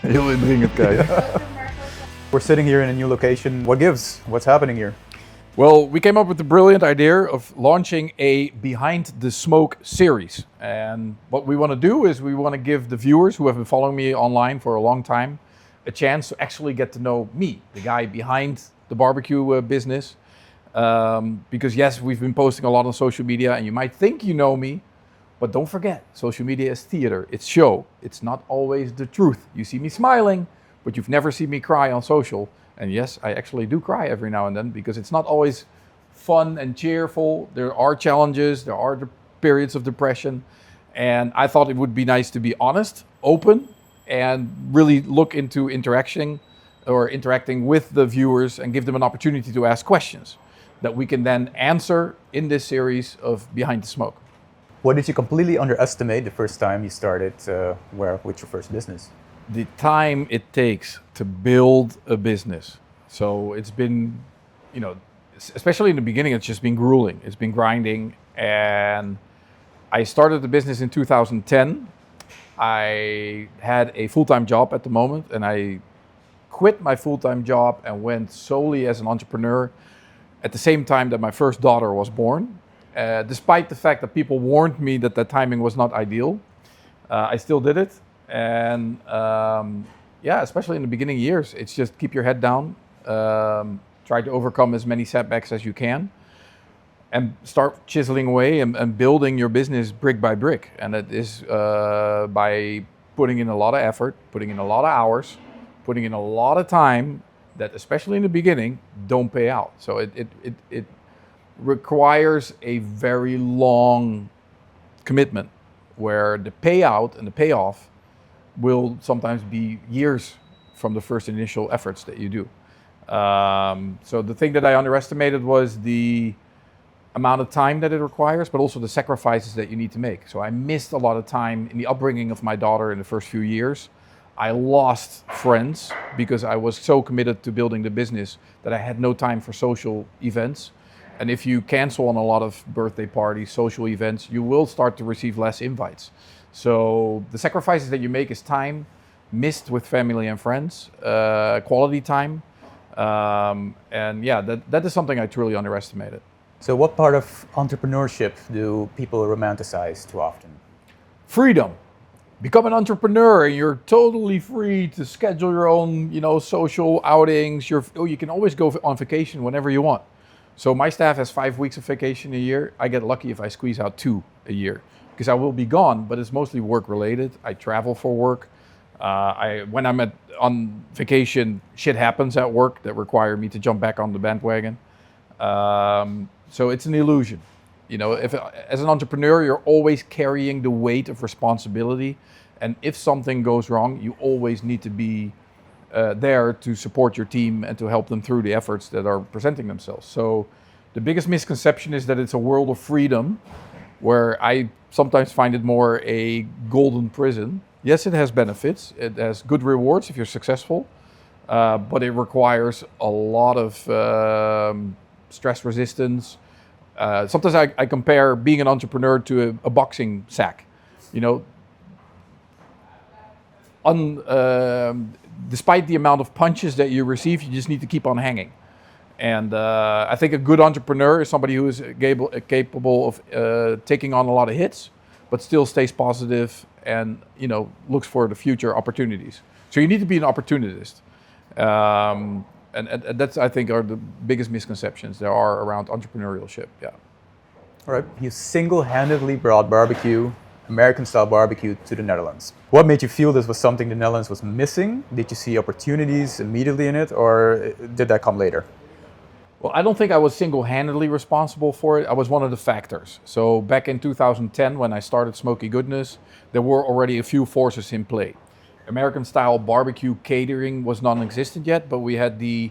Heel indringend kijken. We're sitting here in a new location. What gives? What's happening here? Well, we came up with the brilliant idea of launching a Behind the Smoke series. And what we want to do is we want to give the viewers who have been following me online for a long time a chance to actually get to know me, the guy behind the barbecue business. Because yes, we've been posting a lot on social media and you might think you know me, but don't forget, social media is theater, it's show. It's not always the truth. You see me smiling, but you've never seen me cry on social. And yes, I actually do cry every now and then because it's not always fun and cheerful. There are challenges, there are the periods of depression. And I thought it would be nice to be honest, open, and really look into interacting with the viewers and give them an opportunity to ask questions that we can then answer in this series of Behind the Smoke. What did you completely underestimate the first time you started with your first business? The time it takes to build a business. So it's been, especially in the beginning, it's just been grueling. It's been grinding. And I started the business in 2010. I had a full-time job at the moment, and I quit my full-time job and went solely as an entrepreneur at the same time that my first daughter was born. Despite the fact that people warned me that the timing was not ideal, I still did it. And especially in the beginning years, it's just keep your head down, try to overcome as many setbacks as you can, and start chiseling away and building your business brick by brick. And it is by putting in a lot of effort, putting in a lot of hours, putting in a lot of time that, especially in the beginning, don't pay out. So it requires a very long commitment where the payout and the payoff will sometimes be years from the first initial efforts that you do. So the thing that I underestimated was the amount of time that it requires, but also the sacrifices that you need to make. So I missed a lot of time in the upbringing of my daughter in the first few years. I lost friends because I was so committed to building the business that I had no time for social events. And if you cancel on a lot of birthday parties, social events, you will start to receive less invites. So the sacrifices that you make is time missed with family and friends, quality time. That is something I truly underestimated. So what part of entrepreneurship do people romanticize too often? Freedom. Become an entrepreneur and you're totally free to schedule your own, social outings. You can always go on vacation whenever you want. So my staff has 5 weeks of vacation a year. I get lucky if I squeeze out 2 a year because I will be gone, but it's mostly work related. I travel for work. When I'm on vacation, shit happens at work that require me to jump back on the bandwagon. So it's an illusion. As an entrepreneur, you're always carrying the weight of responsibility. And if something goes wrong, you always need to be there to support your team and to help them through the efforts that are presenting themselves. So the biggest misconception is that it's a world of freedom, where I sometimes find it more a golden prison. Yes, it has benefits. It has good rewards if you're successful, but it requires a lot of stress resistance. Sometimes I compare being an entrepreneur to a boxing sack. Despite the amount of punches that you receive, you just need to keep on hanging. And I think a good entrepreneur is somebody who is capable of taking on a lot of hits, but still stays positive and looks for the future opportunities. So you need to be an opportunist. And that's, I think, are the biggest misconceptions there are around entrepreneurship. Yeah. All right. You single-handedly brought barbecue, American-style barbecue, to the Netherlands. What made you feel this was something the Netherlands was missing? Did you see opportunities immediately in it, or did that come later? Well, I don't think I was single-handedly responsible for it. I was one of the factors. So back in 2010, when I started Smoky Goodness, there were already a few forces in play. American-style barbecue catering was non-existent yet, but we had the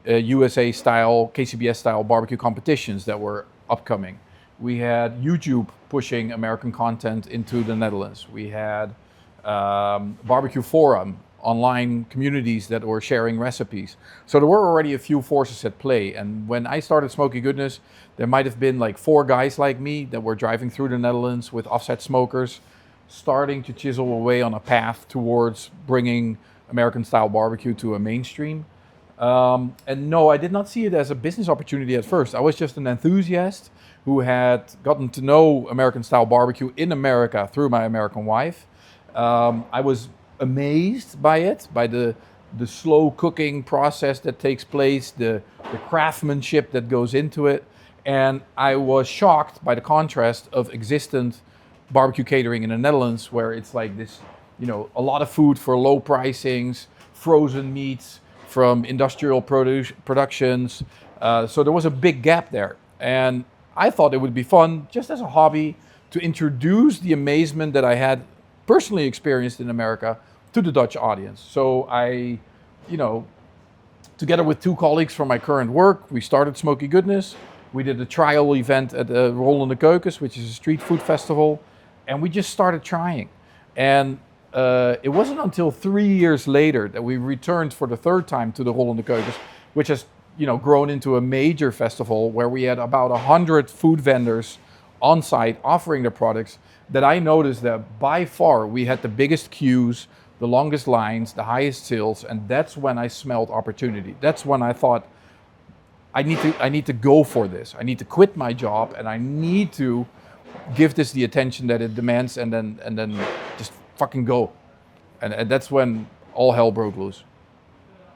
USA-style, KCBS-style barbecue competitions that were upcoming. We had YouTube pushing American content into the Netherlands. We had barbecue forum, online communities that were sharing recipes. So there were already a few forces at play. And when I started Smoky Goodness, there might have been like 4 guys like me that were driving through the Netherlands with offset smokers, starting to chisel away on a path towards bringing American-style barbecue to a mainstream. And no, I did not see it as a business opportunity at first. I was just an enthusiast who had gotten to know American-style barbecue in America through my American wife. I was amazed by it, by the slow cooking process that takes place, the craftsmanship that goes into it. And I was shocked by the contrast of existent barbecue catering in the Netherlands, where it's like this, a lot of food for low pricings, frozen meats from industrial productions. So there was a big gap there. And I thought it would be fun, just as a hobby, to introduce the amazement that I had personally experienced in America to the Dutch audience. So I, together with 2 colleagues from my current work, we started Smoky Goodness. We did a trial event at the Rollende Keukens, which is a street food festival, and we just started trying. And it wasn't until 3 years later that we returned for the 3rd time to the Rollende Keukens, which has grown into a major festival where we had about 100 food vendors on site offering their products, that I noticed that by far we had the biggest queues, the longest lines, the highest sales, and that's when I smelled opportunity. That's when I thought, I need to go for this. I need to quit my job, and I need to give this the attention that it demands, and then just fucking go. And that's when all hell broke loose.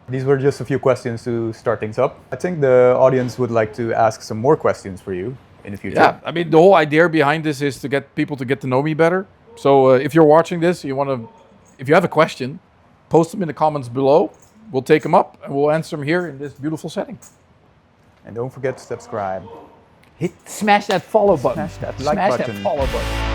These were just a few questions to start things up. I think the audience would like to ask some more questions for you in the future. Yeah, I mean, the whole idea behind this is to get people to get to know me better. So if you're watching this, if you have a question, post them in the comments below. We'll take them up and we'll answer them here in this beautiful setting. And don't forget to subscribe. Smash that follow button. Smash that like button. Smash that follow button.